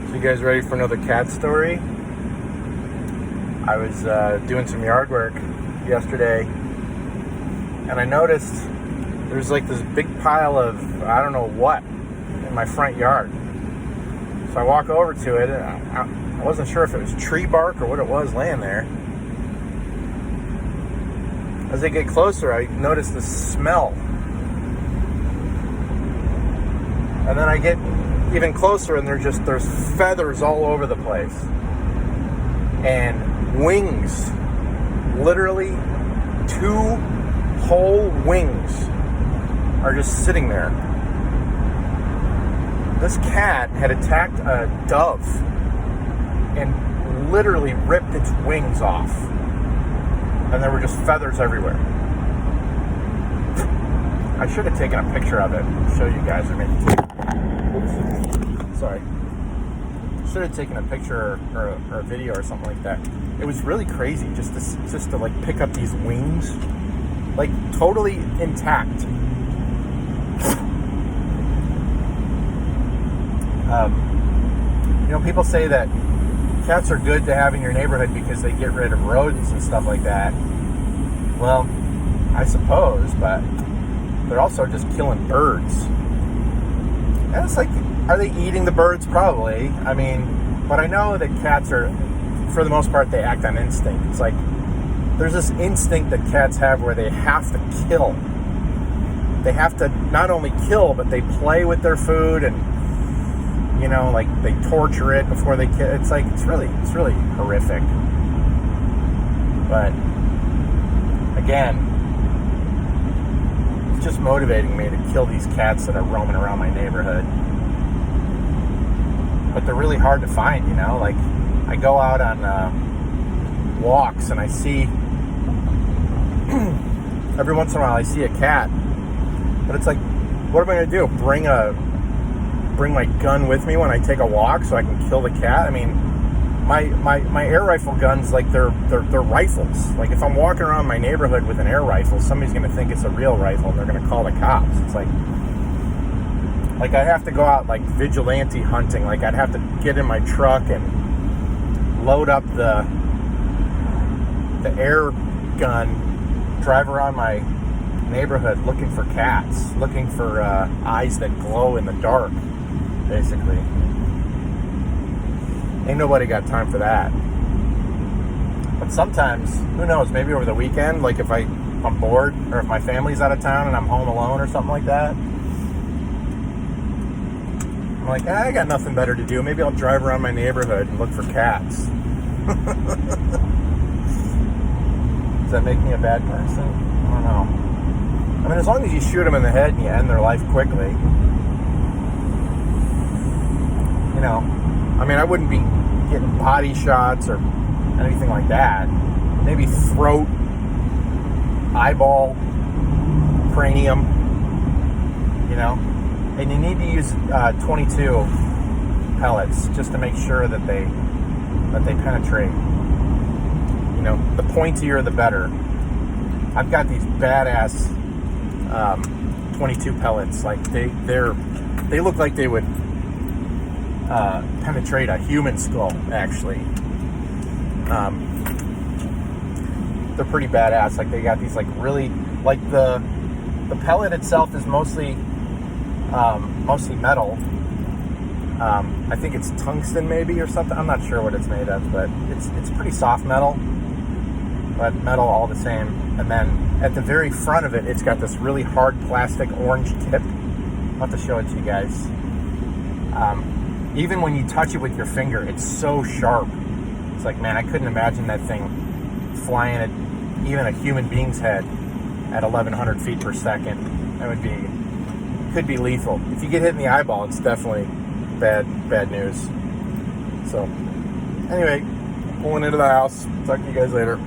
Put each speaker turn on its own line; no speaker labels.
So you guys ready for another cat story? I was doing some yard work yesterday, and I noticed there's like this big pile of I don't know what in my front yard. So I walk over to it, and I wasn't sure if it was tree bark or what it was laying there. As I get closer, I notice the smell. And then I get even closer, and there's feathers all over the place. And wings. Literally 2 whole wings are just sitting there. This cat had attacked a dove and literally ripped its wings off. And there were just feathers everywhere. I should have taken a picture of it to show you guys. Sorry. Should have taken a picture or a video or something like that. It was really crazy just to like pick up these wings, like totally intact. People say that cats are good to have in your neighborhood because they get rid of rodents and stuff like that. Well, I suppose, but they're also just killing birds. And it's like, are they eating the birds? Probably. I mean, but I know that cats are, for the most part, they act on instinct. It's like, there's this instinct that cats have where they have to kill. They have to not only kill, but they play with their food and, like they torture it before they kill. It's like, it's really horrific. But, again, it's just motivating me to kill these cats that are roaming around my neighborhood. But they're really hard to find, like I go out on walks and I see every once in a while I see a cat, but it's like, what am I going to do? Bring my gun with me when I take a walk so I can kill the cat? I mean, my air rifle guns, like they're rifles. Like if I'm walking around my neighborhood with an air rifle, somebody's going to think it's a real rifle and they're going to call the cops. It's like I have to go out like vigilante hunting. Like I'd have to get in my truck and load up the air gun, drive around my neighborhood looking for cats, looking for eyes that glow in the dark, basically. Ain't nobody got time for that. But sometimes, who knows, maybe over the weekend, like if I'm bored or if my family's out of town and I'm home alone or something like that, I'm like, I got nothing better to do. Maybe I'll drive around my neighborhood and look for cats. Does that make me a bad person? I don't know. I mean, as long as you shoot them in the head and you end their life quickly, I mean, I wouldn't be getting body shots or anything like that. Maybe throat, eyeball, cranium, And you need to use 22 pellets just to make sure that they penetrate. The pointier the better. I've got these badass 22 pellets. Like they look like they would penetrate a human skull. Actually, they're pretty badass. Like they got these like really like the pellet itself is mostly metal. I think it's tungsten maybe or something. I'm not sure what it's made of, but it's pretty soft metal, but metal all the same. And then at the very front of it, it's got this really hard plastic orange tip. I'll have to show it to you guys. Even when you touch it with your finger, it's so sharp. It's like, man, I couldn't imagine that thing flying at even a human being's head at 1,100 feet per second. That could be lethal. If you get hit in the eyeball, it's definitely bad news. So, anyway, pulling into the house. Talk to you guys later.